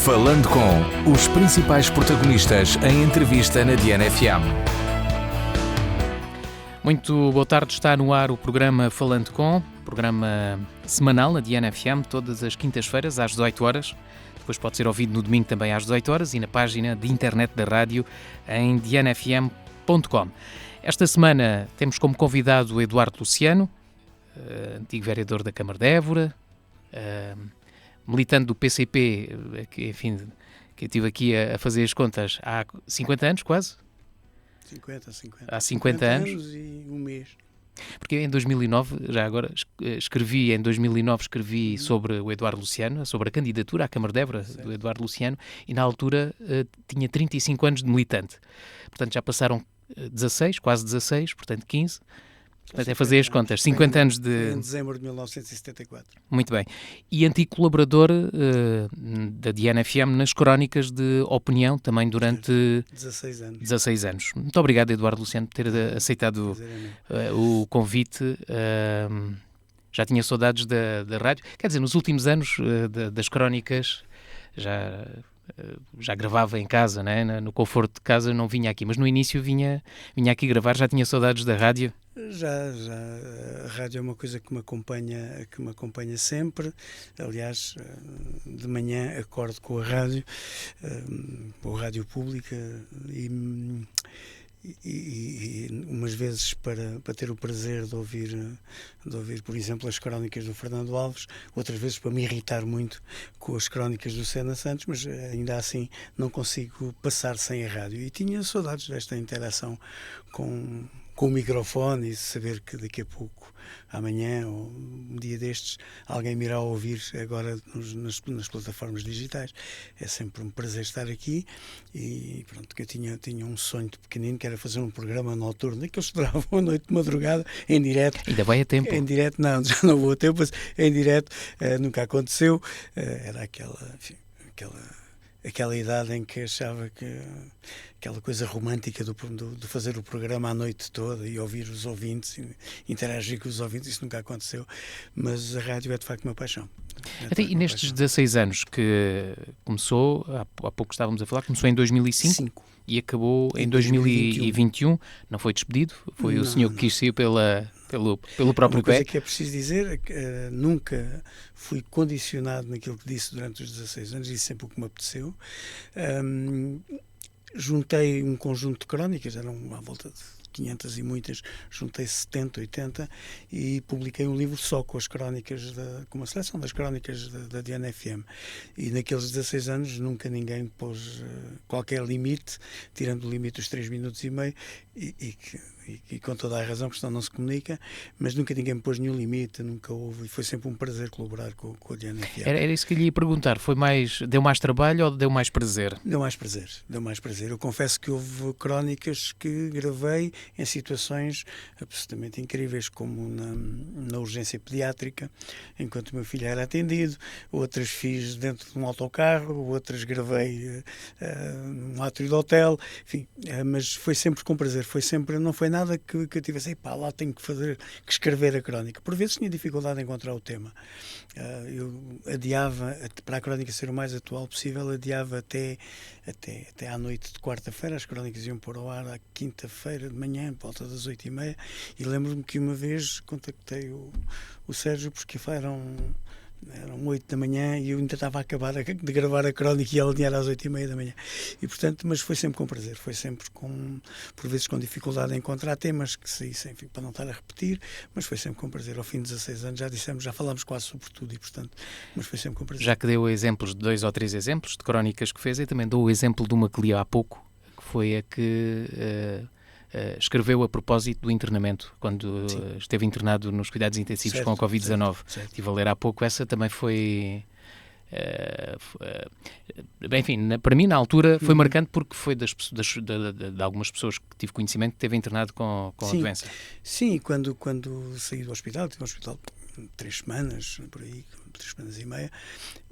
Falando com os principais protagonistas em entrevista na Diana FM. Muito boa tarde, está no ar o programa Falando com, programa semanal na Diana FM, todas as quintas-feiras às 18 horas. Depois pode ser ouvido no domingo também às 18 horas e na página de internet da rádio em dianafm.com. Esta semana temos como convidado o Eduardo Luciano, antigo vereador da Câmara de Évora, militante do PCP, que eu estive aqui a fazer as contas há 50 anos quase. 50. Há 50 anos e um mês. Porque em 2009, já agora, escrevi sobre o Eduardo Luciano, sobre a candidatura à Câmara de Évora do Eduardo Luciano, e na altura tinha 35 anos de militante. Portanto, já passaram 16, quase 16, portanto 15. Portanto, é fazer as contas. 50 anos de... Em dezembro de 1974. Muito bem. E antigo colaborador da Diana FM nas crónicas de opinião, também durante 16 anos. Muito obrigado, Eduardo Luciano, por ter aceitado o convite. Já tinha saudades da rádio. Quer dizer, nos últimos anos das crónicas, já gravava em casa, né? No conforto de casa, não vinha aqui. Mas no início vinha aqui gravar, já tinha saudades da rádio. Já, a rádio é uma coisa que me acompanha sempre. Aliás, de manhã acordo com a rádio pública e umas vezes para ter o prazer de ouvir, por exemplo, as crónicas do Fernando Alves, outras vezes para me irritar muito com as crónicas do Sena Santos, mas ainda assim não consigo passar sem a rádio. E tinha saudades desta interação com o microfone e saber que daqui a pouco, amanhã ou um dia destes, alguém me irá ouvir agora nas plataformas digitais. É sempre um prazer estar aqui e pronto, que eu tinha um sonho de pequenino, que era fazer um programa noturno, daqueles que duravam a noite de madrugada, em direto. Ainda vai a tempo. Em direto, não, já não vou a tempo, mas em direto nunca aconteceu. Era aquela idade em que achava que aquela coisa romântica de fazer o programa à noite toda e ouvir os ouvintes, interagir com os ouvintes, isso nunca aconteceu, mas a rádio é de facto uma paixão. E nestes 16 anos que começou, há pouco estávamos a falar, começou em 2005 e acabou em 2021, não foi despedido, foi o senhor que quis sair pelo próprio pé. Uma coisa que é preciso dizer é que nunca fui condicionado naquilo que disse durante os 16 anos, disse sempre o que me apeteceu. Juntei um conjunto de crónicas, eram à volta de 500 e muitas, juntei 70, 80 e publiquei um livro só com as crónicas, com uma seleção das crónicas da Diana FM. E naqueles 16 anos nunca ninguém pôs qualquer limite, tirando o limite dos 3 minutos e meio, e com toda a razão, porque senão não se comunica, mas nunca ninguém me pôs nenhum limite, nunca houve, e foi sempre um prazer colaborar com a Diana FM. Era isso que lhe ia perguntar, deu mais trabalho ou deu mais prazer? Deu mais prazer. Eu confesso que houve crónicas que gravei em situações absolutamente incríveis, como na urgência pediátrica, enquanto o meu filho era atendido, outras fiz dentro de um autocarro, outras gravei num átrio de hotel, enfim, mas foi sempre com prazer, não foi nada que eu tivesse, lá tenho que escrever a crónica. Por vezes tinha dificuldade em encontrar o tema. Eu adiava, para a crónica ser o mais atual possível, adiava até à noite de quarta-feira. As crónicas iam pôr ao ar à quinta-feira de manhã, por volta das 8h30, e lembro-me que uma vez contactei o Sérgio, porque eram 8 da manhã e eu ainda estava a acabar de gravar a crónica e ela tinha às 8h30 da manhã. E, portanto, mas foi sempre com prazer, foi sempre por vezes com dificuldade em encontrar temas que saíssem, enfim, para não estar a repetir, mas foi sempre com prazer. Ao fim de 16 anos já falámos quase sobre tudo e, portanto, mas foi sempre com prazer. Já que deu exemplos, 2 ou 3 exemplos de crónicas que fez, eu também dou o exemplo de uma que li há pouco, que foi a que... escreveu a propósito do internamento, quando esteve internado nos cuidados intensivos com a Covid-19. Estive a ler há pouco, essa também foi... enfim, para mim na altura foi marcante porque foi de algumas pessoas que tive conhecimento que esteve internado com a doença. Sim, quando saí do hospital, estive no hospital 3 semanas, por aí, 3 semanas e meia,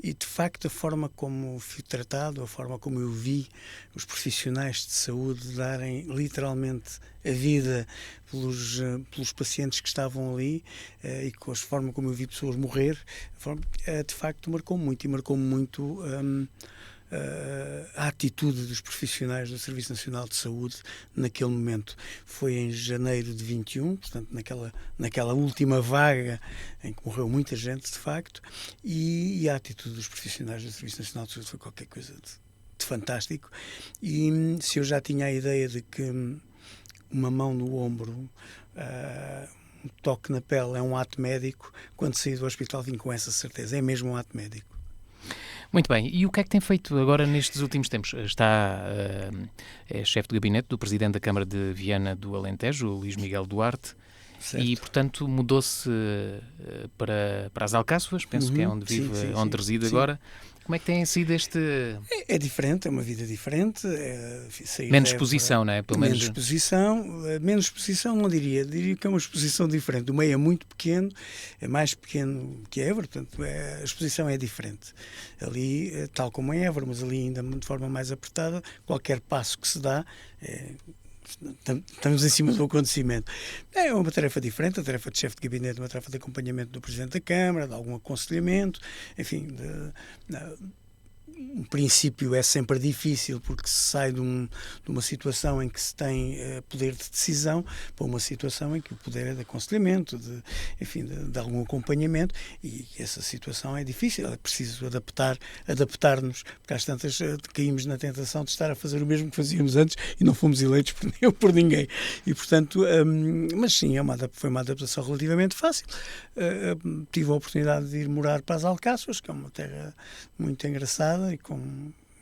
e de facto a forma como fui tratado, a forma como eu vi os profissionais de saúde darem literalmente a vida pelos pacientes que estavam ali, e com a forma como eu vi pessoas morrer, de facto marcou-me muito, e marcou-me muito a atitude dos profissionais do Serviço Nacional de Saúde naquele momento. Foi em janeiro de 21, portanto, naquela última vaga em que morreu muita gente, de facto, e a atitude dos profissionais do Serviço Nacional de Saúde foi qualquer coisa de fantástico. E se eu já tinha a ideia de que uma mão no ombro, um toque na pele é um ato médico, quando saí do hospital vim com essa certeza, é mesmo um ato médico. Muito bem, e o que é que tem feito agora nestes últimos tempos? É chefe de gabinete do Presidente da Câmara de Viana do Alentejo, o Luís Miguel Duarte, Certo. E, portanto, mudou-se para as Alcáçovas, penso que é onde vive, onde reside agora. Como é que tem sido este... É diferente, é uma vida diferente. Menos exposição, não é? Pelo menos... Menos exposição não diria que é uma exposição diferente. O meio é muito pequeno, é mais pequeno que Évora, portanto a exposição é diferente. Ali, tal como em Évora, mas ali ainda de forma mais apertada, qualquer passo que se dá... Estamos em cima do acontecimento. É uma tarefa diferente, a tarefa de chefe de gabinete, uma tarefa de acompanhamento do Presidente da Câmara, de algum aconselhamento, enfim, o princípio é sempre difícil porque se sai de uma situação em que se tem poder de decisão para uma situação em que o poder é de aconselhamento, de algum acompanhamento, e essa situação é difícil, é preciso adaptar-nos, porque às tantas caímos na tentação de estar a fazer o mesmo que fazíamos antes e não fomos eleitos por ninguém. E, portanto, mas sim, foi uma adaptação relativamente fácil. Tive a oportunidade de ir morar para as Alcáçovas, que é uma terra muito engraçada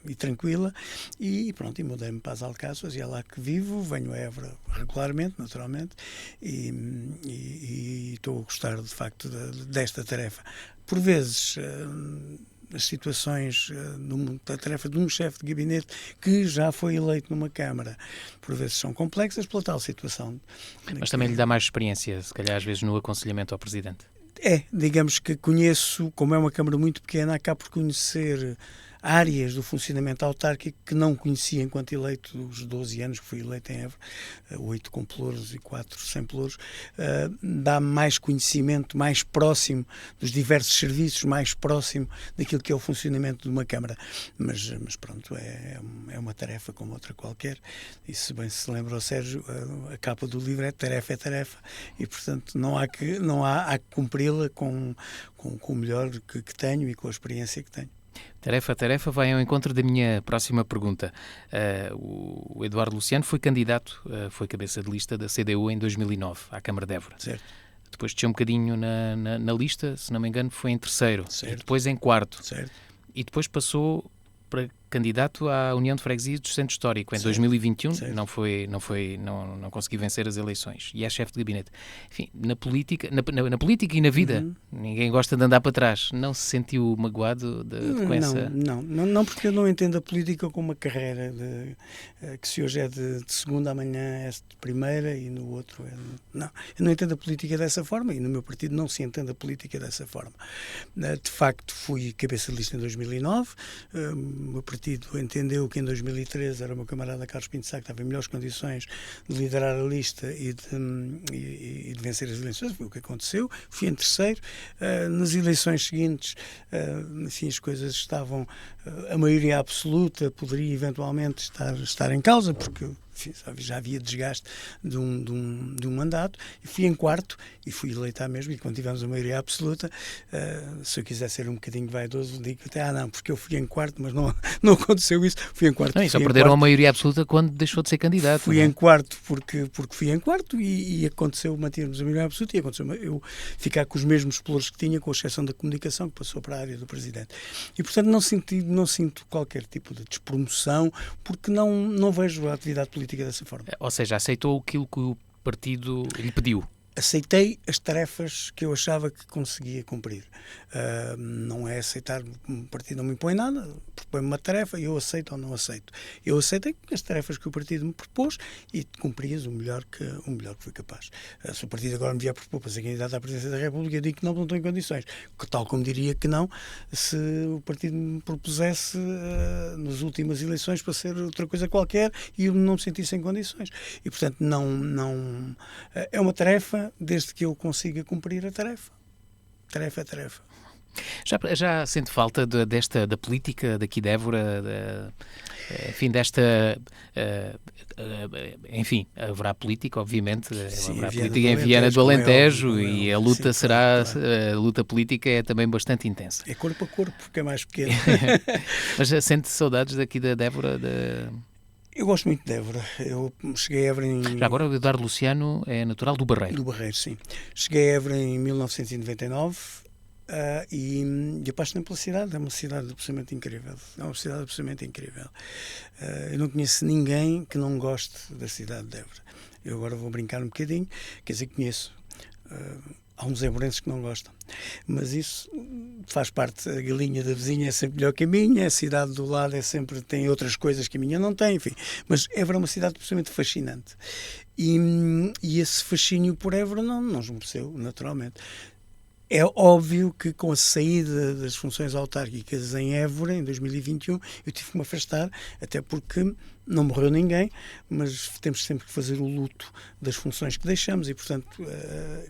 e tranquila, e pronto, e mudei-me para as Alcáçovas e é lá que vivo, venho a Évora regularmente, naturalmente, e estou a gostar de facto desta tarefa. Por vezes as situações da tarefa de um chefe de gabinete que já foi eleito numa Câmara, por vezes são complexas pela tal situação. Mas também lhe dá mais experiência, se calhar às vezes no aconselhamento ao Presidente. Digamos que conheço, como é uma Câmara muito pequena, acabo por conhecer áreas do funcionamento autárquico que não conhecia enquanto eleito, os 12 anos que fui eleito em Évora, 8 com pelouros e 4 sem pelouros, dá mais conhecimento, mais próximo dos diversos serviços, mais próximo daquilo que é o funcionamento de uma Câmara. Mas pronto, é uma tarefa como outra qualquer, e se bem se lembra o Sérgio, a capa do livro é tarefa, e portanto não há que cumpri-la com o melhor que tenho e com a experiência que tenho. Tarefa vai ao encontro da minha próxima pergunta. O Eduardo Luciano foi candidato, foi cabeça de lista da CDU em 2009, à Câmara de Évora. Certo. Depois desceu um bocadinho na lista, se não me engano foi em terceiro, certo. E depois em quarto. Certo. E depois passou para candidato à União de Freguesias do Centro Histórico em certo. 2021, certo. não consegui vencer as eleições e é chefe de gabinete. Enfim, na política e na vida, ninguém gosta de andar para trás. Não se sentiu magoado com essa... Não, porque eu não entendo a política como uma carreira que se hoje é de segunda, amanhã é de primeira e no outro é... Não, eu não entendo a política dessa forma e no meu partido não se entende a política dessa forma. De facto, fui cabeça de lista em 2009, o meu partido entendeu que em 2013 era o meu camarada Carlos Pinto Sá que estava em melhores condições de liderar a lista e de vencer as eleições. Foi o que aconteceu. Fui em terceiro. Nas eleições seguintes, assim, as coisas estavam... a maioria absoluta poderia eventualmente estar em causa, porque já havia desgaste de um mandato, e fui em quarto e fui eleito mesmo, e quando tivemos a maioria absoluta, se eu quiser ser um bocadinho vaidoso, digo até, não, porque eu fui em quarto, mas não aconteceu isso, fui em quarto. Não, só perderam a maioria absoluta quando deixou de ser candidato. Fui em quarto porque fui em quarto e aconteceu mantermos a maioria absoluta e aconteceu eu ficar com os mesmos pelouros que tinha, com exceção da comunicação, que passou para a área do Presidente. E, portanto, não sinto qualquer tipo de despromoção, porque não vejo a atividade política dessa forma. Ou seja, aceitou aquilo que o partido lhe pediu? Aceitei as tarefas que eu achava que conseguia cumprir. Não é aceitar, o partido não me impõe nada, propõe-me uma tarefa e eu aceito ou não aceito. Eu aceitei as tarefas que o partido me propôs e cumpri-as o melhor que fui capaz. Se o partido agora me vier propor para ser candidato à presidência da República, eu digo que não estou em condições. Tal como diria que não se o partido me propusesse nas últimas eleições para ser outra coisa qualquer e eu não me sentisse em condições. E, portanto, não é uma tarefa desde que eu consiga cumprir a tarefa. Tarefa é tarefa. Já sente falta da política daqui de Évora, enfim, enfim, haverá política, obviamente, Sim, haverá em política em Viana do como é Alentejo óbvio, e a luta sim, será, claro. a luta política é também bastante intensa. É corpo a corpo, porque é mais pequeno. Mas sente saudades daqui de Évora? Eu gosto muito de Évora. Eu cheguei a Évora Já agora o Eduardo Luciano é natural do Barreiro. do Barreiro, sim. Cheguei a Évora em 1999 e apaixonei pela cidade. É uma cidade absolutamente incrível. É uma cidade absolutamente incrível. Eu não conheço ninguém que não goste da cidade de Évora. Eu agora vou brincar um bocadinho, quer dizer, conheço. Há uns évorenses que não gostam, mas isso faz parte. A galinha da vizinha é sempre melhor que a minha, a cidade do lado tem outras coisas que a minha não tem, enfim. Mas Évora é uma cidade absolutamente fascinante. E esse fascínio por Évora não esmoreceu, naturalmente. É óbvio que com a saída das funções autárquicas em Évora, em 2021, eu tive que me afastar, até porque não morreu ninguém, mas temos sempre que fazer o luto das funções que deixamos e, portanto,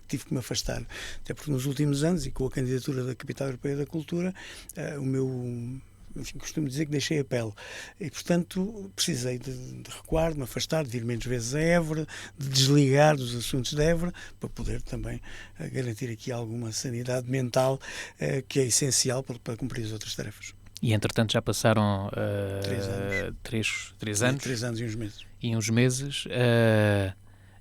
tive que me afastar. Até porque nos últimos anos, e com a candidatura da Capital Europeia da Cultura, enfim, costumo dizer que deixei a pele. E, portanto, precisei de recuar, de me afastar, de vir menos vezes a Évora, de desligar dos assuntos de Évora, para poder também garantir aqui alguma sanidade mental, que é essencial para cumprir as outras tarefas. E, entretanto, já passaram 3 anos. 3 anos. 3 anos e uns meses. E uns meses.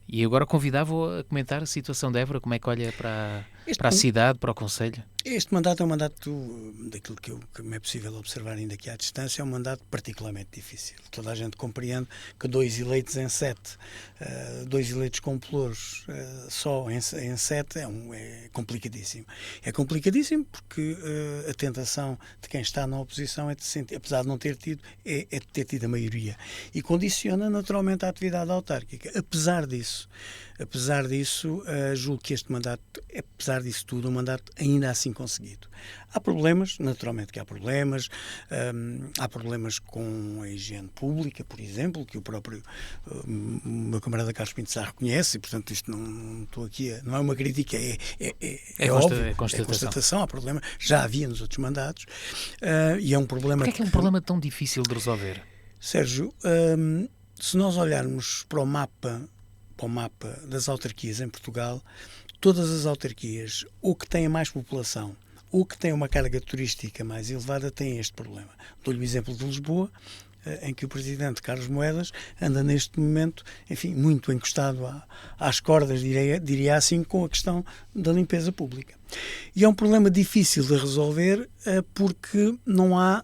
E agora convidava-o a comentar a situação de Évora, como é que olha para a cidade, para o concelho? Este mandato é um mandato, daquilo que me é possível observar ainda aqui à distância, é um mandato particularmente difícil. Toda a gente compreende que 2 eleitos em 7, 2 eleitos com pelouros só em 7 é complicadíssimo. É complicadíssimo porque a tentação de quem está na oposição é de sentir, apesar de não ter tido, é de ter tido a maioria. E condiciona naturalmente a atividade autárquica. Apesar disso, julgo que este mandato, apesar disso tudo, um mandato ainda assim conseguido. Há problemas, naturalmente que há problemas com a higiene pública, por exemplo, que o próprio meu camarada Carlos Pinto Sá reconhece, e portanto isto não estou aqui, não é uma crítica, é óbvio, é constatação, há problema, já havia nos outros mandatos, e é um problema... Porquê é que é um problema tão difícil de resolver? Sérgio, se nós olharmos para o mapa das autarquias em Portugal, todas as autarquias, ou que têm mais população, ou que têm uma carga turística mais elevada, têm este problema. Dou-lhe o exemplo de Lisboa, em que o presidente Carlos Moedas anda neste momento, enfim, muito encostado às cordas, diria assim, com a questão da limpeza pública. E é um problema difícil de resolver porque não há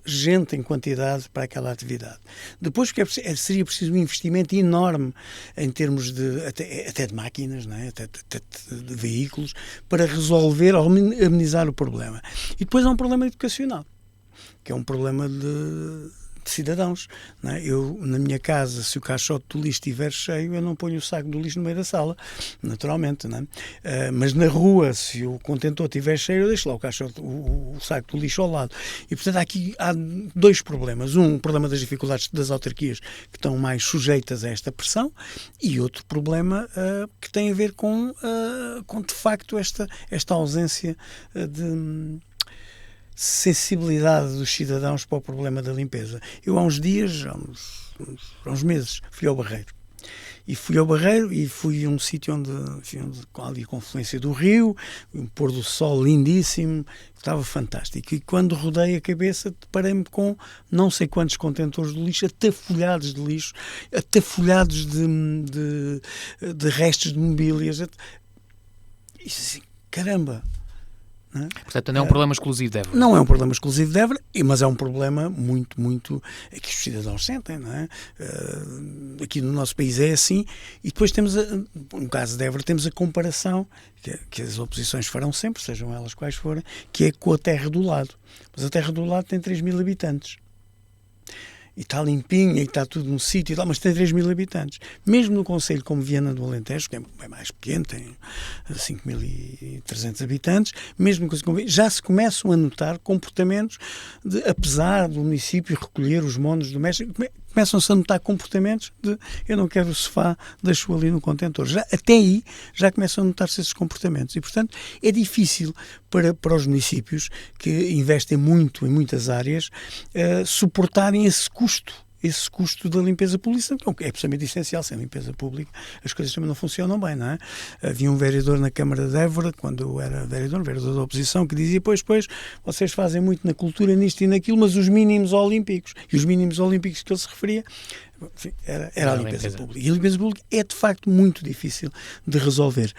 gente em quantidade para aquela atividade. Depois, seria preciso um investimento enorme em termos até de máquinas, não é? até de veículos, para resolver ou amenizar o problema. E depois há um problema educacional, que é um problema de cidadãos. Não é? Eu, na minha casa, se o caixote do lixo estiver cheio, eu não ponho o saco do lixo no meio da sala, naturalmente. Não é? Mas na rua, se o contentor estiver cheio, eu deixo lá o saco do lixo ao lado. E, portanto, aqui há 2 problemas. Um problema das dificuldades das autarquias, que estão mais sujeitas a esta pressão, e outro problema que tem a ver com de facto, esta ausência de sensibilidade dos cidadãos para o problema da limpeza. Eu há uns dias, há uns meses, fui ao Barreiro. E fui a um sítio onde com ali a confluência do rio, um pôr do sol lindíssimo, estava fantástico. E quando rodei a cabeça, deparei-me com não sei quantos contentores de lixo, atafolhados de lixo, atafolhados de restos de mobílias. E assim, caramba! Não é? Portanto, não é um problema exclusivo de Évora. Não é um problema exclusivo de Évora, mas é um problema muito que os cidadãos sentem, não é? Aqui no nosso país é assim, e depois temos, no caso de Évora, temos a comparação que as oposições farão sempre, sejam elas quais forem, que é com a terra do lado. Mas a terra do lado tem 3.000 habitantes. E está limpinha, e está tudo num sítio, mas tem 3.000 habitantes. Mesmo no concelho como Viana do Alentejo, que é mais pequeno, tem 5.300 habitantes, mesmo já se começam a notar comportamentos apesar do município recolher os monos domésticos, começam-se a notar comportamentos de eu não quero o sofá, deixo-o ali no contentor. Até aí já começam a notar-se esses comportamentos e, portanto, é difícil para os municípios que investem muito em muitas áreas suportarem esse custo da limpeza pública, que é absolutamente essencial. Sem limpeza pública as coisas também não funcionam bem, não é? Havia um vereador na Câmara de Évora, quando eu era vereador da oposição, que dizia, pois, vocês fazem muito na cultura, nisto e naquilo, mas os mínimos olímpicos, e os mínimos olímpicos que ele se referia, enfim, era a limpeza pública. E a limpeza pública é, de facto, muito difícil de resolver.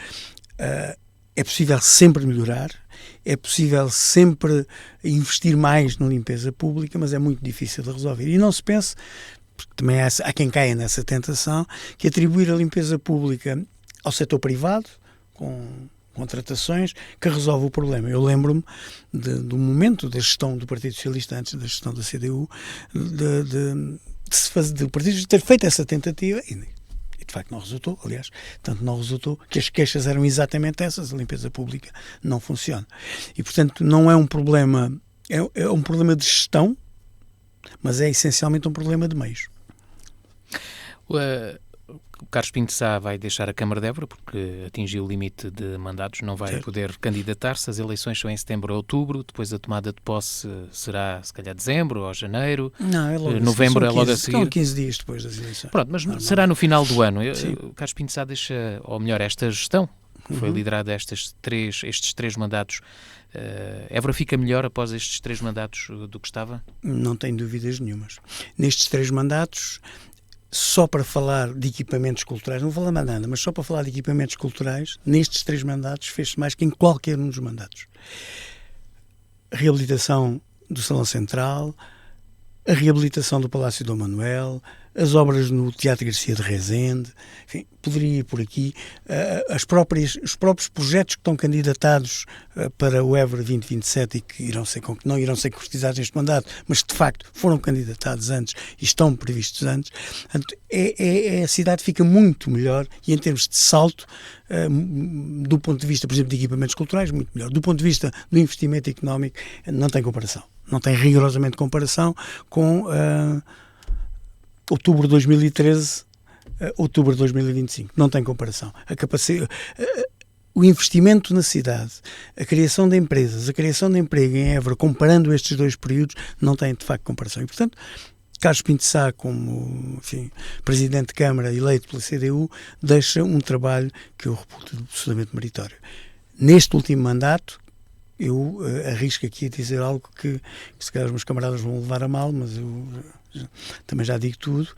É possível sempre melhorar, é possível sempre investir mais na limpeza pública, mas é muito difícil de resolver. E não se pense, porque também há quem caia nessa tentação, que atribuir a limpeza pública ao setor privado, com contratações, que resolve o problema. Eu lembro-me do momento da gestão do Partido Socialista, antes da gestão da CDU, do Partido Socialista ter feito essa tentativa e de facto não resultou, aliás, tanto não resultou que as queixas eram exatamente essas, a limpeza pública não funciona. E, portanto, não é um problema, é um problema de gestão, mas é essencialmente um problema de meios. O Carlos Pinto Sá vai deixar a Câmara de Évora porque atingiu o limite de mandatos, não vai poder candidatar-se. As eleições são em setembro ou outubro, depois a tomada de posse será se calhar dezembro ou janeiro. Não, é logo novembro, é logo a seguir. São 15 dias depois das eleições. Pronto, mas será no final do ano. O Carlos Pinto Sá deixa, ou melhor, esta gestão, que foi liderada estes três mandatos. Évora fica melhor após estes 3 mandatos do que estava? Não tenho dúvidas nenhumas. Nestes 3 mandatos, só para falar de equipamentos culturais, não vou falar mais nada, mas só para falar de equipamentos culturais, nestes 3 mandatos fez-se mais que em qualquer um dos mandatos. A reabilitação do Salão Central, a reabilitação do Palácio Dom Manuel, as obras no Teatro Garcia de Rezende, enfim, poderia ir por aqui, os próprios projetos que estão candidatados para o Évora 2027 e que não irão ser concretizados neste mandato, mas de facto foram candidatados antes e estão previstos antes. Portanto, a cidade fica muito melhor e em termos de salto, do ponto de vista, por exemplo, de equipamentos culturais, muito melhor. Do ponto de vista do investimento económico, não tem comparação. Não tem rigorosamente comparação com outubro de 2013, outubro de 2025. Não tem comparação. O investimento na cidade, a criação de empresas, a criação de emprego em Évora, comparando estes 2 períodos, não tem de facto comparação. E, portanto, Carlos Pinto Sá, como Presidente de Câmara eleito pela CDU, deixa um trabalho que eu reputo absolutamente meritório. Neste último mandato, eu arrisco aqui a dizer algo que se calhar os meus camaradas vão levar a mal, mas eu também já digo tudo,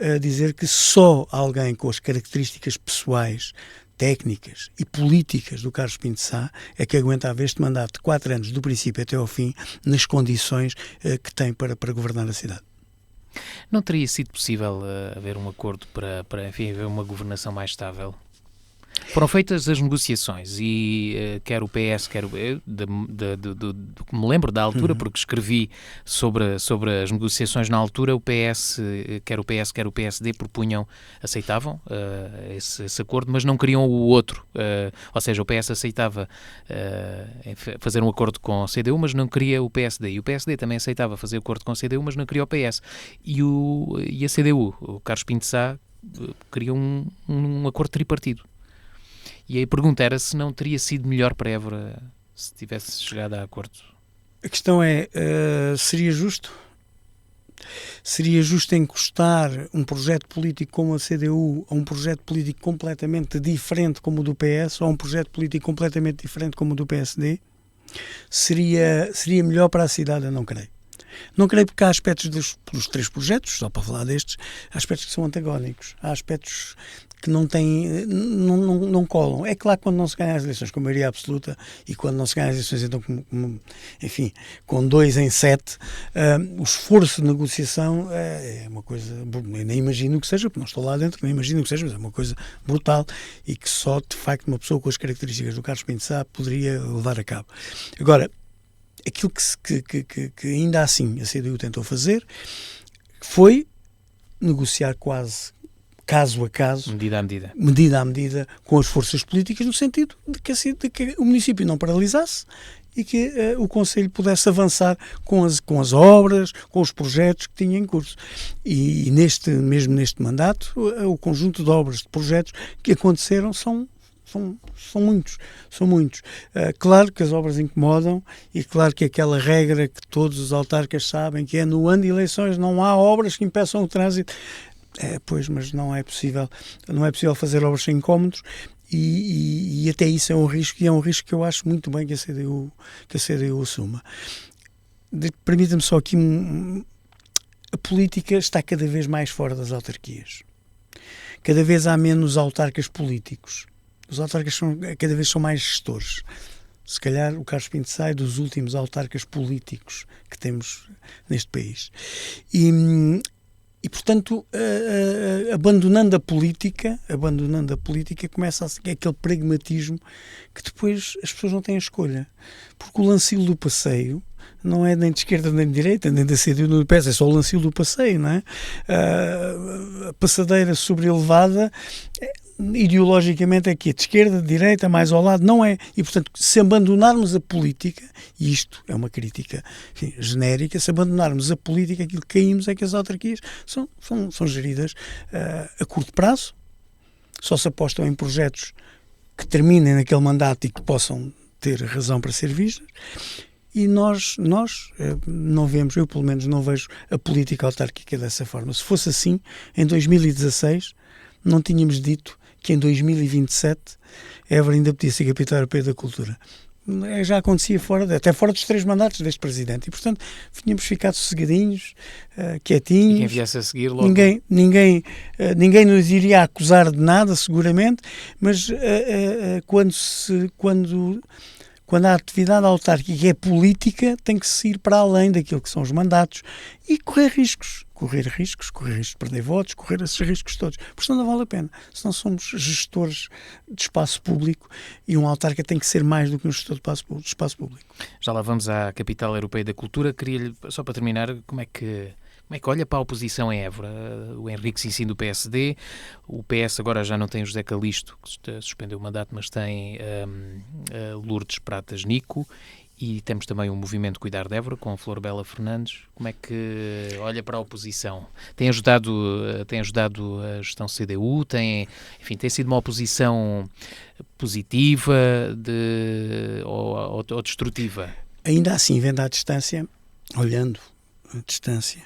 a dizer que só alguém com as características pessoais, técnicas e políticas do Carlos Pinto Sá é que aguentava este mandato de 4 anos, do princípio até ao fim, nas condições que tem para governar a cidade. Não teria sido possível haver um acordo para enfim, haver uma governação mais estável? Foram feitas as negociações e quer o PS, quer que me lembro da altura, porque escrevi sobre as negociações na altura, quer o PS, quer o PSD aceitavam esse acordo, mas não queriam o outro. Ou seja, o PS aceitava fazer um acordo com a CDU, mas não queria o PSD. E o PSD também aceitava fazer acordo com a CDU, mas não queria o PS. E a CDU, o Carlos Pinto Sá, queria um acordo tripartido. E a pergunta era se não teria sido melhor para Évora se tivesse chegado a acordo. A questão é, seria justo? Seria justo encostar um projeto político como a CDU a um projeto político completamente diferente como o do PS ou a um projeto político completamente diferente como o do PSD? Seria melhor para a cidade? Eu não creio. Não creio porque há aspectos dos 3 projetos, só para falar destes, há aspectos que são antagónicos, há aspectos que não colam. É claro que quando não se ganha as eleições com maioria absoluta e quando não se ganha as eleições então enfim, com 2 em 7, o esforço de negociação é uma coisa, eu nem imagino que seja, porque não estou lá dentro, nem imagino que seja, mas é uma coisa brutal e que só de facto uma pessoa com as características do Carlos Pinto Sá poderia levar a cabo. Agora, aquilo que ainda assim a CDU tentou fazer foi negociar quase caso a caso, medida a medida, com as forças políticas, no sentido de que o município não paralisasse e que o Conselho pudesse avançar com as obras, com os projetos que tinha em curso. E mesmo neste mandato, o conjunto de obras, de projetos que aconteceram são muitos. Claro que as obras incomodam e claro que aquela regra que todos os autarcas sabem, que é no ano de eleições não há obras que impeçam o trânsito. Pois, mas não é possível fazer obras sem incómodos e até isso é um risco, e é um risco que eu acho muito bem que a CDU assuma. Permita-me só aqui, a política está cada vez mais fora das autarquias. Cada vez há menos autarcas políticos. Os autarcas cada vez são mais gestores. Se calhar o Carlos Pinto sai dos últimos autarcas políticos que temos neste país. E portanto, abandonando a política, começa a ser aquele pragmatismo que depois as pessoas não têm a escolha. Porque o lancilo do passeio não é nem de esquerda nem de direita, nem da CDU nem do PS, é só o lancilo do passeio, não é? A passadeira sobrelevada, ideologicamente é que é de esquerda, de direita, mais ao lado, não é. E, portanto, se abandonarmos a política, e isto é uma crítica, enfim, genérica, se abandonarmos a política, aquilo que caímos é que as autarquias são geridas a curto prazo, só se apostam em projetos que terminem naquele mandato e que possam ter razão para ser vistas. E nós não vemos, eu pelo menos não vejo a política autárquica dessa forma. Se fosse assim, em 2016, não tínhamos dito que em 2027 Évora ainda podia ser capital europeia da cultura. Já acontecia até fora dos 3 mandatos deste presidente. E, portanto, tínhamos ficado sossegadinhos, quietinhos. E quem viesse a seguir logo. Ninguém nos iria acusar de nada, seguramente, mas quando a atividade autárquica é política, tem que se ir para além daquilo que são os mandatos e correr riscos de perder votos, correr esses riscos todos. Por isso não vale a pena. Se não somos gestores de espaço público e um autarca tem que ser mais do que um gestor de espaço público. Já lá vamos à capital europeia da cultura. Queria-lhe, só para terminar, como é que olha para a oposição em Évora? O Henrique Sissin do PSD, o PS agora já não tem o José Calixto, que suspendeu o mandato, mas tem Lourdes Pratas Nico, e temos também o Movimento Cuidar de Évora, com a Flor Bela Fernandes. Como é que olha para a oposição? Tem ajudado a gestão CDU? Tem sido uma oposição positiva ou destrutiva? Ainda assim, vendo à distância, olhando à distância,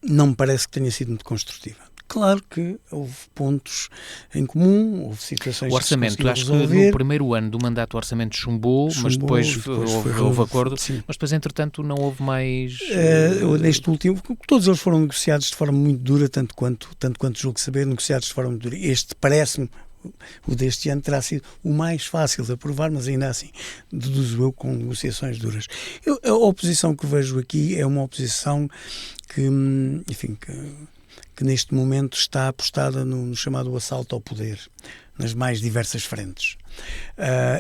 não me parece que tenha sido muito construtiva. Claro que houve pontos em comum, houve situações o orçamento, que se acho resolver. Que no primeiro ano do mandato o orçamento chumbou, mas depois houve acordo, sim. Mas depois, entretanto, não houve mais... Neste último, todos eles foram negociados de forma muito dura, tanto quanto julgo saber, negociados de forma muito dura. Este parece-me, o deste ano terá sido o mais fácil de aprovar, mas ainda assim, deduzo eu, com negociações duras. A oposição que vejo aqui é uma oposição que neste momento está apostada no chamado assalto ao poder, nas mais diversas frentes.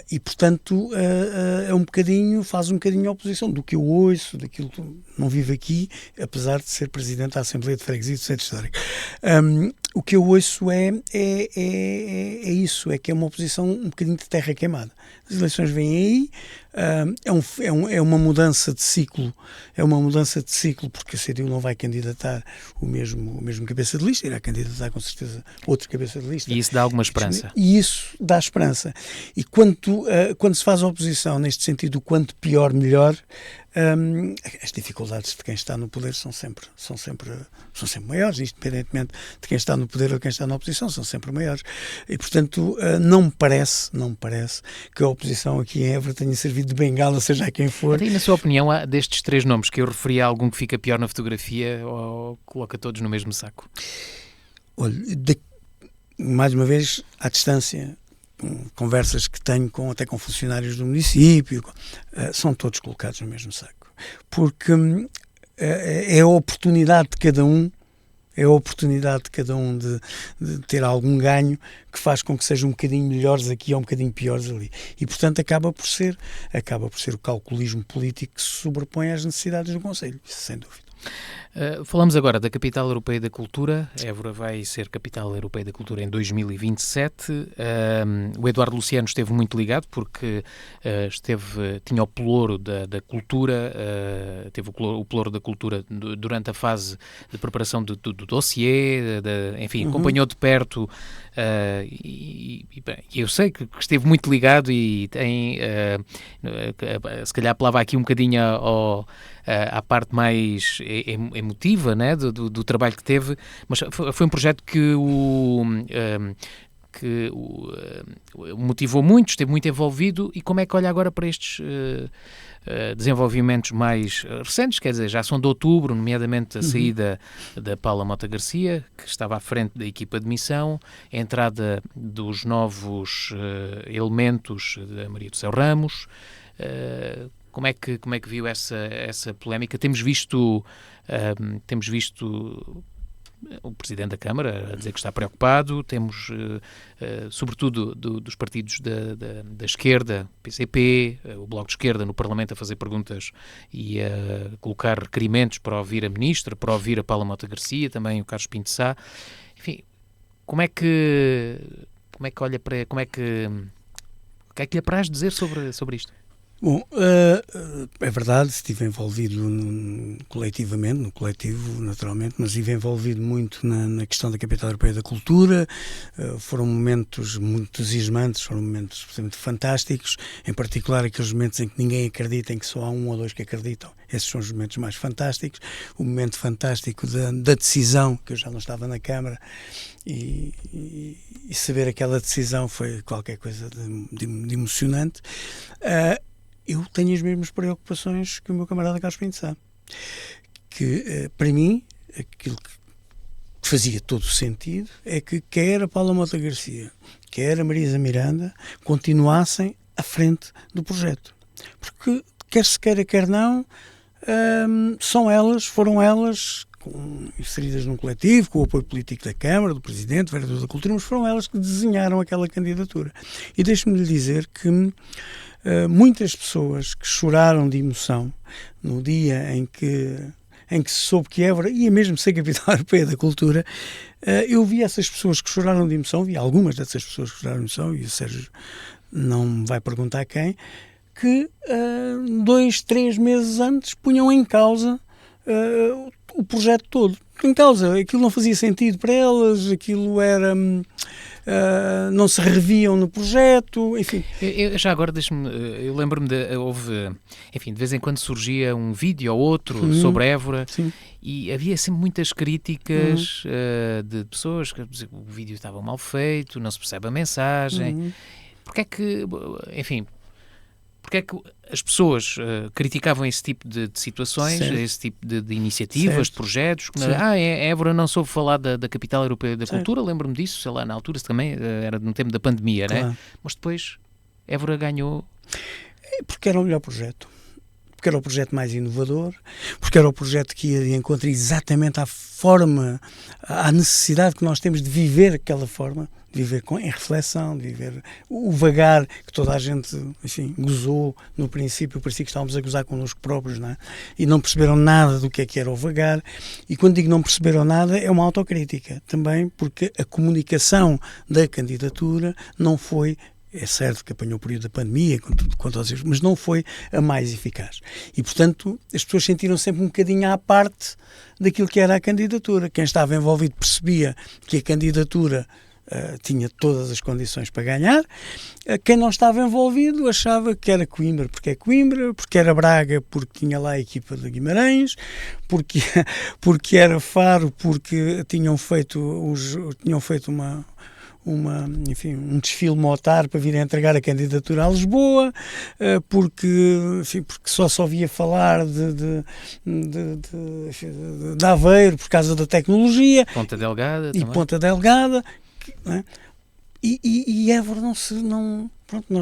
E, portanto, faz um bocadinho a oposição do que eu ouço, daquilo que não vivo aqui, apesar de ser presidente da Assembleia de Freguesia do Centro Histórico. O que eu ouço é isso, é que é uma oposição um bocadinho de terra queimada. As eleições vêm aí, é uma mudança de ciclo, porque a CDU não vai candidatar o mesmo cabeça de lista, irá candidatar com certeza outro cabeça de lista. E isso dá alguma esperança. E isso dá esperança. E quando se faz a oposição neste sentido, quanto pior, melhor, as dificuldades de quem está no poder são sempre maiores, independentemente de quem está no poder ou de quem está na oposição, são sempre maiores. E, portanto, não me parece que a oposição aqui em Évora tenha servido de bengala, seja a quem for. E, na sua opinião, destes 3 nomes que eu referi, há algum que fica pior na fotografia ou coloca todos no mesmo saco? Olha, mais uma vez, à distância, conversas que tenho até com funcionários do município, são todos colocados no mesmo saco. Porque é a oportunidade de cada um, de ter algum ganho que faz com que sejam um bocadinho melhores aqui ou um bocadinho piores ali. E, portanto, acaba por ser o calculismo político que se sobrepõe às necessidades do Conselho, sem dúvida. Falamos agora da Capital Europeia da Cultura. Évora vai ser Capital Europeia da Cultura em 2027. O Eduardo Luciano esteve muito ligado porque tinha o pelouro da cultura, teve o pelouro da cultura durante a fase de preparação do dossiê, enfim, acompanhou de perto e eu sei que esteve muito ligado e tem, se calhar apelava aqui um bocadinho à parte mais emotiva, né, do trabalho que teve, mas foi um projeto que o motivou muito, esteve muito envolvido. E como é que olha agora para estes desenvolvimentos mais recentes? Quer dizer, já são de outubro, nomeadamente a saída da Paula Mota Garcia, que estava à frente da equipa de missão, a entrada dos novos elementos da Maria do Céu Ramos. Como é que viu essa polémica? Temos visto o Presidente da Câmara a dizer que está preocupado, temos, sobretudo, dos partidos da esquerda, PCP, o Bloco de Esquerda no Parlamento a fazer perguntas e a colocar requerimentos para ouvir a Ministra, para ouvir a Paula Mota Garcia, também o Carlos Pinto Sá. Enfim, o que é que lhe apraz dizer sobre isto? Bom, é verdade, estive envolvido coletivamente, no coletivo, naturalmente, mas estive envolvido muito na questão da Capital Europeia da Cultura. Foram momentos muito entusiasmantes, foram momentos absolutamente fantásticos, em particular aqueles momentos em que ninguém acredita, em que só há um ou dois que acreditam. Esses são os momentos mais fantásticos. O momento fantástico da decisão, que eu já não estava na Câmara, e saber aquela decisão foi qualquer coisa de emocionante. Eu tenho as mesmas preocupações que o meu camarada Carlos Pinto Sá, que para mim aquilo que fazia todo o sentido é que quer a Paula Mota Garcia, quer a Marisa Miranda continuassem à frente do projeto, porque quer se queira quer não, foram elas inseridas num coletivo, com o apoio político da Câmara, do Presidente, do Vereador da Cultura, mas foram elas que desenharam aquela candidatura. E deixe-me lhe dizer que muitas pessoas que choraram de emoção no dia em que se soube que Évora ia mesmo ser Capital Europeia da Cultura, eu vi essas pessoas que choraram de emoção, vi algumas dessas pessoas que choraram de emoção, e o Sérgio não me vai perguntar quem, que 2-3 meses antes punham em causa o projeto todo. Em causa, aquilo não fazia sentido para elas, aquilo era... não se reviam no projeto, enfim. Já agora, eu lembro-me enfim, de vez em quando surgia um vídeo ou outro sobre Évora, e havia sempre muitas críticas de pessoas que diziam que o vídeo estava mal feito, não se percebe a mensagem. Porque é que, enfim... Porque é que as pessoas criticavam esse tipo de situações, certo, esse tipo de iniciativas, certo, de projetos? Évora não soube falar da Capital Europeia da Cultura, lembro-me disso, sei lá, na altura também era no tempo da pandemia, claro, né? Mas depois Évora ganhou... Porque era o melhor projeto. Porque era o projeto mais inovador, porque era o projeto que ia de encontro exatamente à necessidade que nós temos de viver aquela forma, de viver em reflexão, de viver o vagar, que toda a gente, enfim, gozou no princípio, parecia que estávamos a gozar connosco próprios, não é? E não perceberam nada do que era o vagar. E quando digo não perceberam nada, é uma autocrítica também, porque a comunicação da candidatura não foi... É certo que apanhou o período da pandemia, mas não foi a mais eficaz. E, portanto, as pessoas sentiram sempre um bocadinho à parte daquilo que era a candidatura. Quem estava envolvido percebia que a candidatura tinha todas as condições para ganhar. Quem não estava envolvido achava que era Coimbra porque é Coimbra, porque era Braga porque tinha lá a equipa de Guimarães, porque era Faro porque tinham feito um desfile motar para vir a entregar a candidatura a Lisboa, porque só ouvia falar de Aveiro por causa da tecnologia. Ponta Delgada e também. Ponta Delgada. Não é? E Évora nós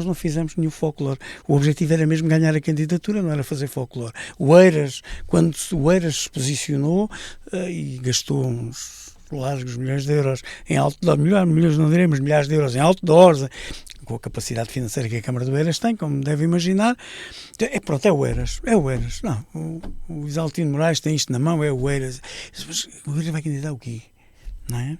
não fizemos nenhum folclore. O objetivo era mesmo ganhar a candidatura, não era fazer folclore. Quando o Eiras se posicionou e gastou uns largos milhões de euros em outdoors, milhões não diremos, milhares de euros em outdoors, com a capacidade financeira que a Câmara do Eiras tem, como deve imaginar. Pronto, é o Eiras. Não, o Isaltino Moraes tem isto na mão, é o Eiras. Mas o Eiras vai candidatar o quê? Não é?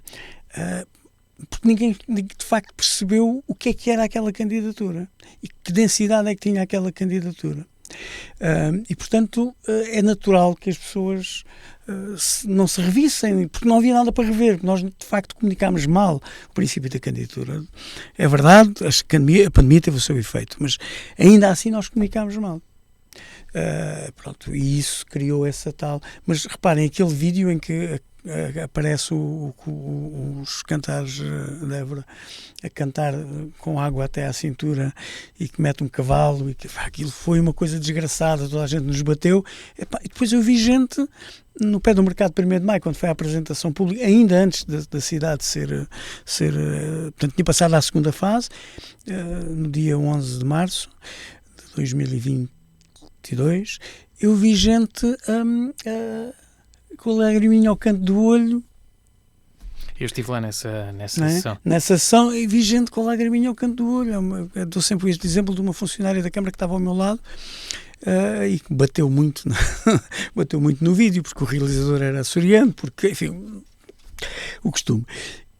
Porque ninguém de facto percebeu o que era aquela candidatura e que densidade é que tinha aquela candidatura. E portanto é natural que as pessoas não se revissem, porque não havia nada para rever. Nós de facto comunicámos mal o princípio da candidatura. É verdade, a pandemia teve o seu efeito, mas ainda assim nós comunicámos mal. Pronto, e isso criou essa tal. Mas reparem, aquele vídeo em que aparece os cantares de Évora a cantar com água até à cintura e que mete um cavalo, e que aquilo foi uma coisa desgraçada, toda a gente nos bateu. E depois eu vi gente no pé do mercado 1º de maio, quando foi a apresentação pública, ainda antes da cidade ser portanto tinha passado à segunda fase, no dia 11 de março de 2022, eu vi gente com a lagriminha ao canto do olho. Eu estive lá nessa sessão. Nessa sessão, e vi gente com a lagriminha ao canto do olho. Eu dou sempre este exemplo de uma funcionária da Câmara que estava ao meu lado e que bateu muito no vídeo, porque o realizador era açoriano, porque, enfim, o costume.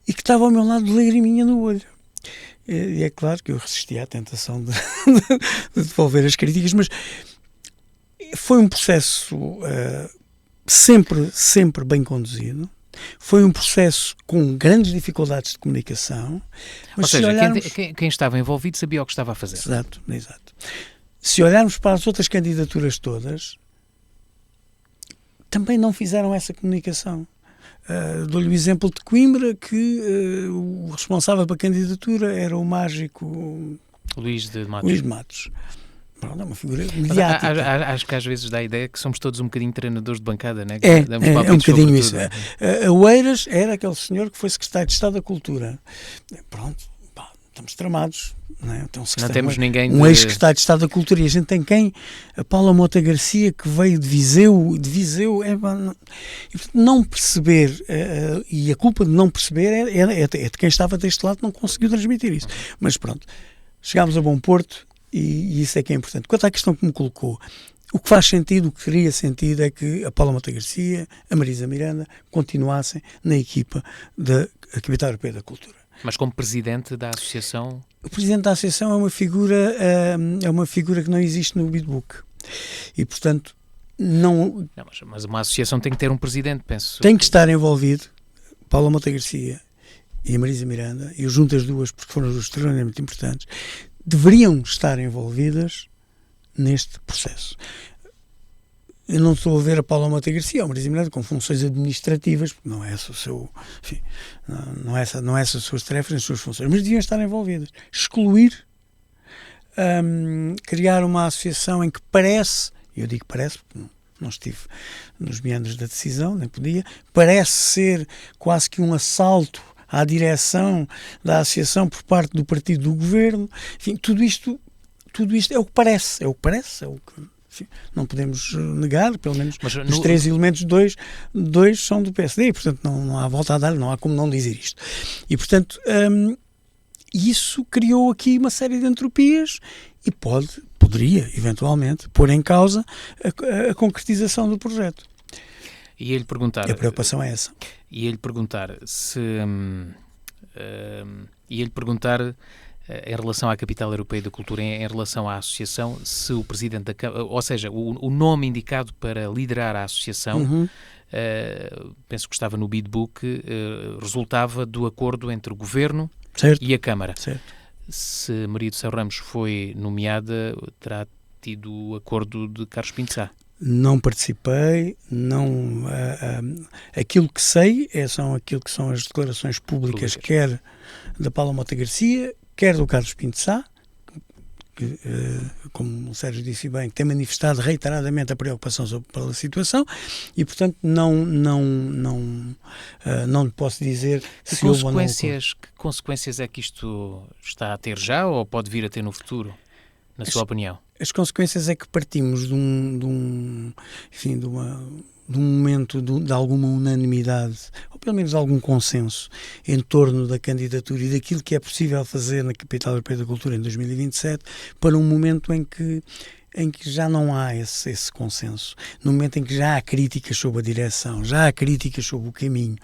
E que estava ao meu lado de lagriminha no olho. E é claro que eu resisti à tentação de devolver as críticas, mas foi um processo sempre bem conduzido. Foi um processo com grandes dificuldades de comunicação. Mas ou seja, quem estava envolvido sabia o que estava a fazer. Exato. Se olharmos para as outras candidaturas todas, também não fizeram essa comunicação. Dou-lhe o exemplo de Coimbra, que o responsável pela candidatura era o mágico Luís de Matos. Pronto, é uma figura mediática. Acho que às vezes dá a ideia que somos todos um bocadinho treinadores de bancada, né? É um bocadinho isso. O Eiras era aquele senhor que foi secretário de Estado da Cultura. Pronto, estamos tramados. Não temos ninguém um ex-secretário de Estado da Cultura, e a gente tem quem? A Paula Mota Garcia, que veio de Viseu, não perceber, e a culpa de não perceber é de quem estava deste lado, não conseguiu transmitir isso. Mas pronto, chegámos a bom porto, e isso é que é importante. Quanto à questão que me colocou, o que faz sentido, o que teria sentido, é que a Paula Mota Garcia, a Marisa Miranda continuassem na equipa da Capital Europeia da Cultura. Mas como presidente da associação? O presidente da associação é uma figura que não existe no Bidbook. E, portanto, não mas uma associação tem que ter um presidente, penso. Tem que estar envolvido Paula Mota Garcia e a Marisa Miranda, e eu junto as duas porque foram extremamente importantes, deveriam estar envolvidas neste processo. Eu não estou a ver a Paula Mota Garcia ou a Marisa Miranda com funções administrativas, porque não é esse o seu, enfim, não é essas as suas tarefas, as suas funções, mas deviam estar envolvidas. Excluir, criar uma associação em que parece, eu digo parece porque não estive nos meandros da decisão, nem podia, parece ser quase que um assalto à direção da associação por parte do partido do governo. Enfim, tudo isto é o que parece, enfim, não podemos negar, pelo menos dos 3 elementos, dois são do PSD, e portanto não há volta a dar, não há como não dizer isto. E portanto, isso criou aqui uma série de entropias e poderia, eventualmente, pôr em causa a concretização do projeto. E ele perguntar... E a preocupação é essa. E ele perguntar se... em relação à Capital Europeia da Cultura, em relação à associação, se o Presidente da Câmara, ou seja, o nome indicado para liderar a associação, penso que estava no Bidbook, resultava do acordo entre o Governo e a Câmara. Certo. Se Maria do Céu Ramos foi nomeada, terá tido o acordo de Carlos Pinto Sá. Não participei, aquilo que sei são as declarações públicas, quer da Paula Mota Garcia, quer do Carlos Pinto Sá, que, como o Sérgio disse bem, tem manifestado reiteradamente a preocupação pela situação, e portanto não lhe posso dizer se houve ou não. Que consequências é que isto está a ter já ou pode vir a ter no futuro, na sua opinião? As consequências é que partimos de de um momento de alguma unanimidade, ou pelo menos algum consenso, em torno da candidatura e daquilo que é possível fazer na Capital Europeia da Cultura em 2027, para um momento em que já não há esse consenso, no momento em que já há críticas sobre a direção, já há críticas sobre o caminho,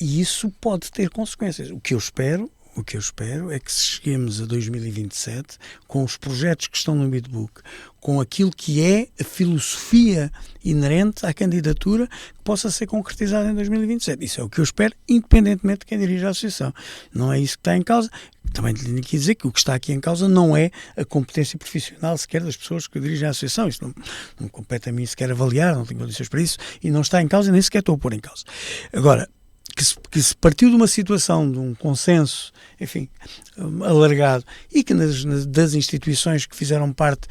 e isso pode ter consequências. O que eu espero é que cheguemos a 2027 com os projetos que estão no Bidbook, com aquilo que é a filosofia inerente à candidatura, que possa ser concretizada em 2027. Isso é o que eu espero, independentemente de quem dirige a associação. Não é isso que está em causa. Também tenho que dizer que o que está aqui em causa não é a competência profissional sequer das pessoas que dirigem a associação. Isso não compete a mim sequer avaliar, não tenho condições para isso, e não está em causa, nem sequer estou a pôr em causa. Agora, que se partiu de uma situação, de um consenso, enfim, alargado, e que das instituições que fizeram parte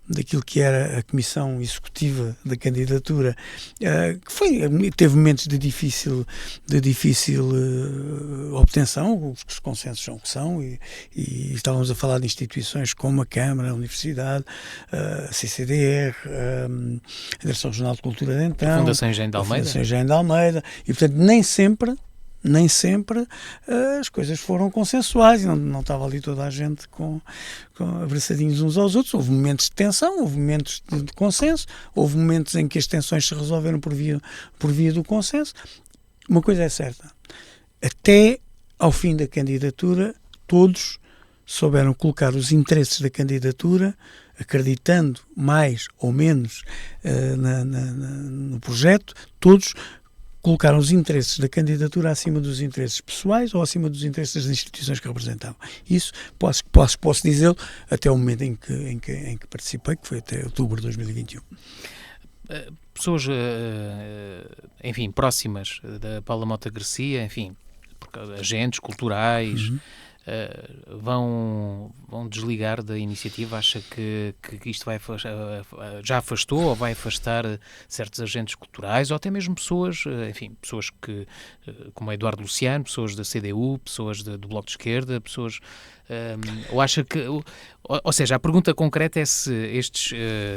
daquilo que era a comissão executiva da candidatura, que teve momentos de difícil obtenção, os consensos são o que são, e estávamos a falar de instituições como a Câmara, a Universidade, a CCDR, a Direção Regional de Cultura de então, a Fundação Engenho de Almeida, e portanto nem sempre as coisas foram consensuais, não estava ali toda a gente com abraçadinhos uns aos outros. Houve momentos de tensão, houve momentos de consenso, houve momentos em que as tensões se resolveram por via do consenso. Uma coisa é certa, até ao fim da candidatura todos souberam colocar os interesses da candidatura, acreditando mais ou menos no projeto, todos colocaram os interesses da candidatura acima dos interesses pessoais ou acima dos interesses das instituições que representavam. Isso posso dizê-lo até o momento em que participei, que foi até outubro de 2021. Pessoas, enfim, próximas da Paula Mota Garcia, enfim, agentes culturais, vão desligar da iniciativa? Acha que isto já afastou ou vai afastar certos agentes culturais ou até mesmo pessoas, enfim, pessoas que, como Eduardo Luciano, pessoas da CDU, pessoas do Bloco de Esquerda, pessoas... ou acha que... Ou seja, a pergunta concreta é se estes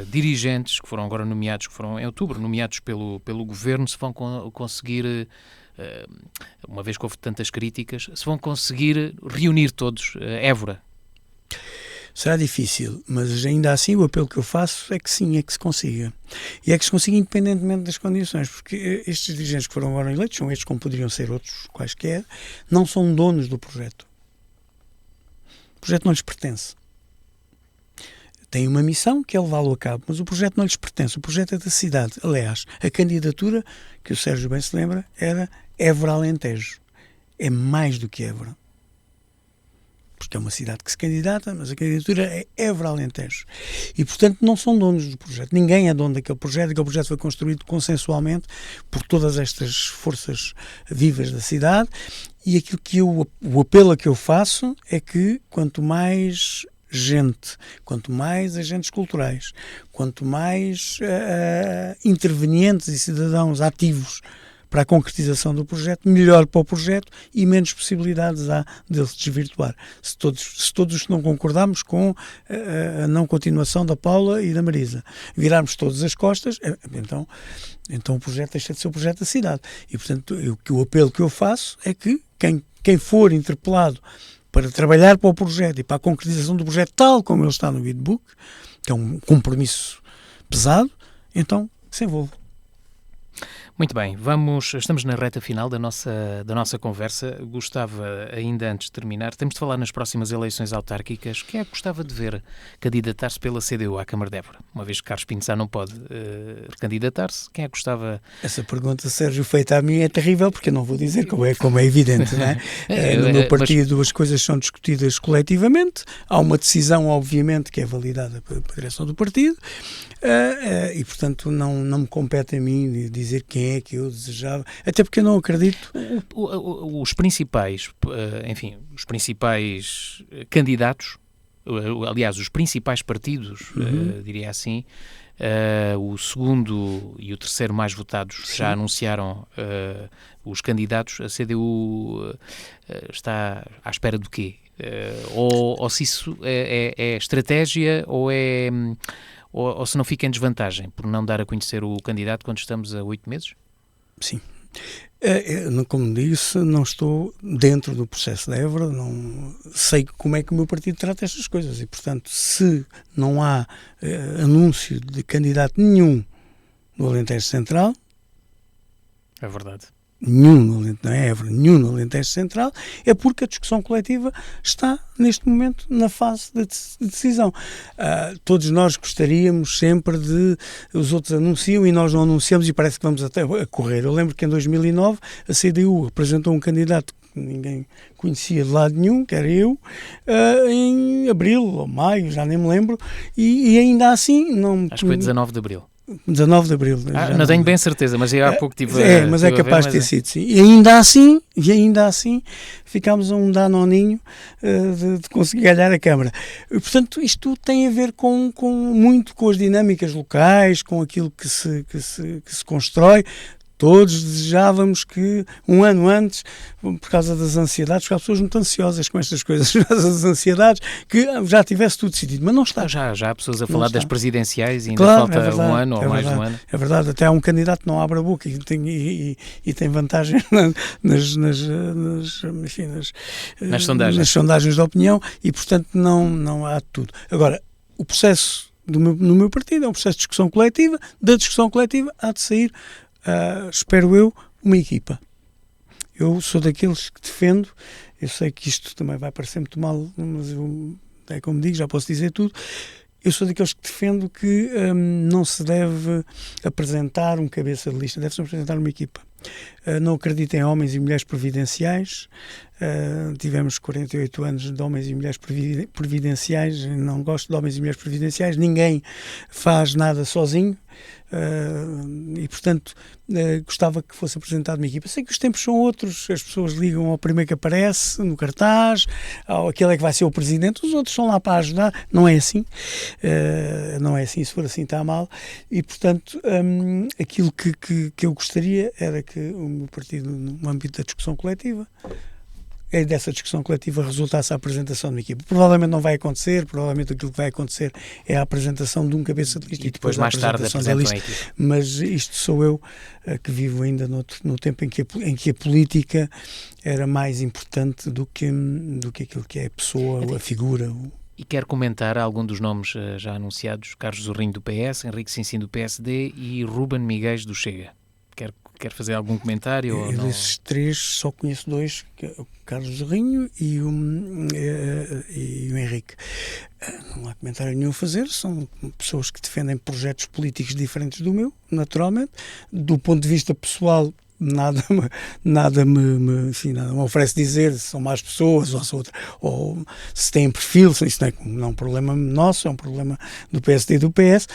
dirigentes que foram agora nomeados, que foram em outubro, nomeados pelo Governo, se vão conseguir... uma vez que houve tantas críticas, se vão conseguir reunir todos, Évora? Será difícil, mas ainda assim o apelo que eu faço é que sim, é que se consiga. E é que se consiga independentemente das condições, porque estes dirigentes que foram agora eleitos, são estes como poderiam ser outros quaisquer, não são donos do projeto. O projeto não lhes pertence. Têm uma missão que é levá-lo a cabo, mas o projeto não lhes pertence, o projeto é da cidade. Aliás, a candidatura, que o Sérgio bem se lembra, era Évora Alentejo. É mais do que Évora. Porque é uma cidade que se candidata, mas a candidatura é Évora Alentejo. E, portanto, não são donos do projeto. Ninguém é dono daquele projeto. Aquele projeto foi construído consensualmente por todas estas forças vivas da cidade. E o apelo a que eu faço é que, quanto mais gente, quanto mais agentes culturais, quanto mais intervenientes e cidadãos ativos para a concretização do projeto, melhor para o projeto e menos possibilidades há dele se desvirtuar. Se todos não concordarmos com a não continuação da Paula e da Marisa, virarmos todas as costas, então o projeto deixa de ser o projeto da cidade. E, portanto, o apelo que eu faço é que quem for interpelado para trabalhar para o projeto e para a concretização do projeto tal como ele está no Bidbook, que é um compromisso pesado, então se envolve. Muito bem, estamos na reta final da nossa conversa. Gostava, ainda antes de terminar, temos de falar nas próximas eleições autárquicas. Quem é que gostava de ver candidatar-se pela CDU à Câmara de Évora? Uma vez que Carlos Pinto Sá não pode recandidatar-se, quem é que gostava? Essa pergunta, Sérgio, feita a mim é terrível, porque eu não vou dizer como é evidente, não é? No meu partido as coisas são discutidas coletivamente, há uma decisão, obviamente, que é validada pela direção do partido, e, portanto, não me compete a mim dizer quem é que eu desejava, até porque eu não acredito. Os principais candidatos, aliás, os principais partidos, diria assim, o segundo e o terceiro mais votados, sim, já anunciaram os candidatos. A CDU está à espera do quê? Ou se isso é estratégia ou ou se não fica em desvantagem por não dar a conhecer o candidato quando estamos a 8 meses? Sim. Como disse, não estou dentro do processo da Évora, não sei como é que o meu partido trata estas coisas e, portanto, se não há anúncio de candidato nenhum no Alentejo Central, é verdade, nenhum no Alentejo Central, é porque a discussão coletiva está, neste momento, na fase de decisão. Todos nós gostaríamos sempre de... Os outros anunciam e nós não anunciamos e parece que vamos até a correr. Eu lembro que em 2009 a CDU apresentou um candidato que ninguém conhecia de lado nenhum, que era eu, em abril ou maio, já nem me lembro, e ainda assim não... Acho que foi 19 de abril. 19 de abril. Não tenho bem certeza, mas eu há pouco tive mas é capaz de ter sido, sim. E ainda assim, ficámos a um danoninho de conseguir ganhar a Câmara. E, portanto, isto tem a ver muito com as dinâmicas locais, com aquilo que se constrói. Todos desejávamos que um ano antes, por causa das ansiedades, porque há pessoas muito ansiosas com estas coisas, das ansiedades, que já tivesse tudo decidido, mas não está. Já há pessoas a falar das presidenciais e ainda claro, falta verdade, um ano ou mais de um ano. É verdade, até há um candidato que não abre a boca e tem vantagem nas sondagens de opinião e, portanto, não há tudo. Agora, o processo no meu partido é um processo de discussão coletiva, da discussão coletiva há de sair, espero eu, uma equipa. Eu sou daqueles que defendo, eu sei que isto também vai parecer muito mal, mas é como digo, já posso dizer tudo, eu sou daqueles que defendo que não se deve apresentar um cabeça de lista, deve-se apresentar uma equipa. Não acredito em homens e mulheres previdenciais, tivemos 48 anos de homens e mulheres previdenciais, não gosto de homens e mulheres previdenciais, ninguém faz nada sozinho, e portanto gostava que fosse apresentada uma equipa. Sei que os tempos são outros, as pessoas ligam ao primeiro que aparece no cartaz, aquele é que vai ser o presidente, os outros estão lá para ajudar, não é assim, se for assim está mal, e portanto aquilo que eu gostaria era que o meu partido, no âmbito da discussão coletiva, dessa discussão coletiva resultasse a apresentação de uma equipa. Provavelmente não vai acontecer, provavelmente aquilo que vai acontecer é a apresentação de um cabeça de lista e depois mais tarde a apresentação da lista. Mas isto sou eu que vivo ainda no tempo em que a política era mais importante do que aquilo que é a pessoa, a figura. E quer comentar algum dos nomes já anunciados? Carlos Zorrinho do PS, Henrique Sinsim do PSD e Ruben Miguéis do Chega. Quer fazer algum comentário? Eu desses três só conheço dois, o Carlos Zorrinho e o Henrique. Não há comentário nenhum a fazer, são pessoas que defendem projetos políticos diferentes do meu, naturalmente. Do ponto de vista pessoal, nada me oferece dizer se são más pessoas ou se têm perfil, isso não é um problema nosso, é um problema do PSD e do PS.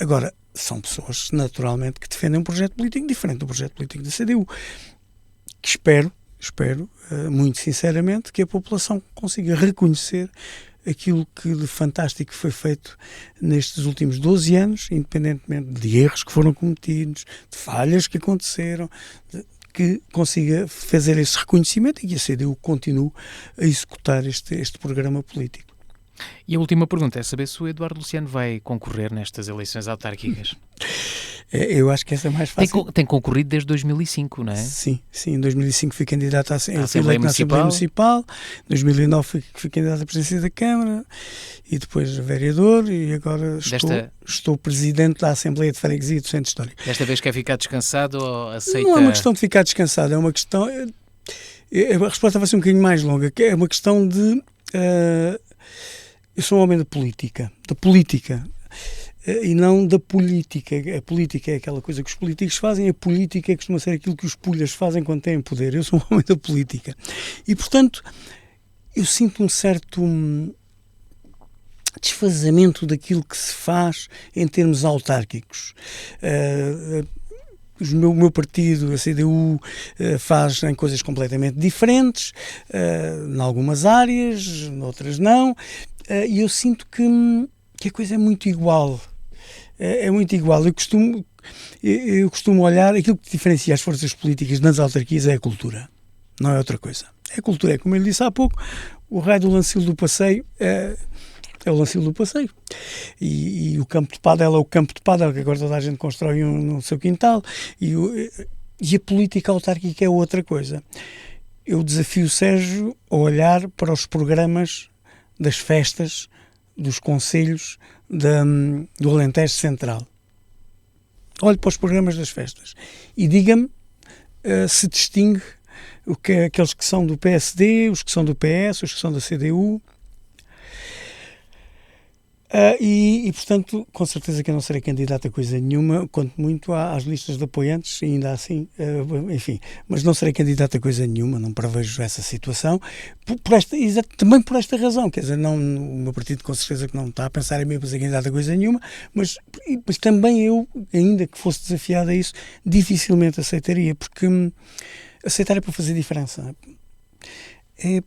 Agora, são pessoas, naturalmente, que defendem um projeto político diferente do projeto político da CDU. Que espero, muito sinceramente, que a população consiga reconhecer aquilo que de fantástico foi feito nestes últimos 12 anos, independentemente de erros que foram cometidos, de falhas que aconteceram, que consiga fazer esse reconhecimento e que a CDU continue a executar este programa político. E a última pergunta é saber se o Eduardo Luciano vai concorrer nestas eleições autárquicas. Eu acho que essa é mais fácil. Tem concorrido desde 2005, não é? Sim, em 2005 fui candidato à Assembleia Municipal, em 2009 fui candidato à presidência da Câmara e depois a vereador e agora estou presidente da Assembleia de Freguesia do Centro Histórico. Desta vez quer ficar descansado ou aceita? Não é uma questão de ficar descansado, é uma questão... A resposta vai ser um bocadinho mais longa, que é uma questão de... eu sou um homem da política, e não da política. A política é aquela coisa que os políticos fazem, a política costuma ser aquilo que os pulhas fazem quando têm poder. Eu sou um homem da política. E, portanto, eu sinto um certo desfazamento daquilo que se faz em termos autárquicos. O meu partido, a CDU, fazem coisas completamente diferentes, em algumas áreas, noutras não, e eu sinto que a coisa é muito igual. É muito igual. Eu costumo olhar, aquilo que diferencia as forças políticas nas autarquias é a cultura, não é outra coisa. A cultura é, como eu lhe disse há pouco, o raio do Lancilo do Passeio, é o Lancilo do Passeio. E o campo de pádel é o campo de pádel, que agora toda a gente constrói no seu quintal. E a política autárquica é outra coisa. Eu desafio o Sérgio a olhar para os programas das festas, dos concelhos do Alentejo Central. Olhe para os programas das festas e diga-me se distingue aqueles que são do PSD, os que são do PS, os que são da CDU. Portanto, com certeza que eu não serei candidato a coisa nenhuma, quanto muito às listas de apoiantes, ainda assim, enfim, mas não serei candidato a coisa nenhuma, não prevejo essa situação, também por esta razão, quer dizer, o meu partido com certeza que não está a pensar em mim para ser candidato a coisa nenhuma, mas também eu, ainda que fosse desafiado a isso, dificilmente aceitaria, porque aceitar é para fazer diferença. É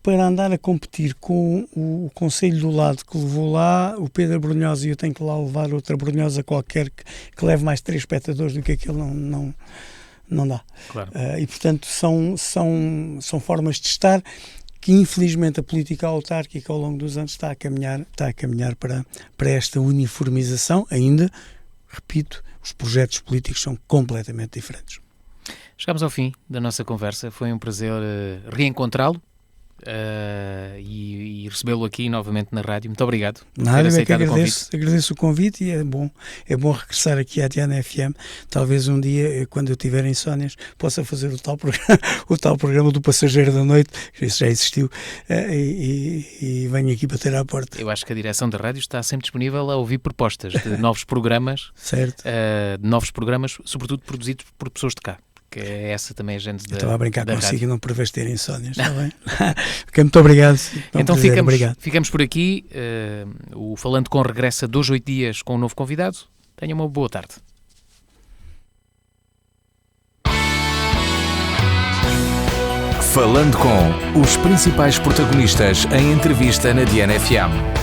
para andar a competir com o Conselho do lado que levou lá o Pedro Brunhosa, e eu tenho que lá levar outra Brunhosa qualquer que leve mais 3 espectadores do que aquele, não dá. Claro. E portanto são formas de estar que infelizmente a política autárquica ao longo dos anos está a caminhar para esta uniformização. Ainda, repito, os projetos políticos são completamente diferentes. Chegamos ao fim da nossa conversa. Foi um prazer reencontrá-lo e recebê-lo aqui novamente na rádio. Muito obrigado por ter aceitado o convite. Agradeço o convite e é bom regressar aqui à Diana FM. Talvez um dia, quando eu tiver insónias, possa fazer o tal programa do Passageiro da Noite, que isso já existiu, e venho aqui bater à porta. Eu acho que a direção da rádio está sempre disponível a ouvir propostas de novos programas, certo. Sobretudo produzidos por pessoas de cá. Que é essa também a gente Estava a brincar consigo e não prevês ter insónias, está bem? Muito obrigado. Então ficamos por aqui. O Falando Com regressa 2 a 8 dias com um novo convidado. Tenha uma boa tarde. Falando Com os principais protagonistas em entrevista na Diana FM.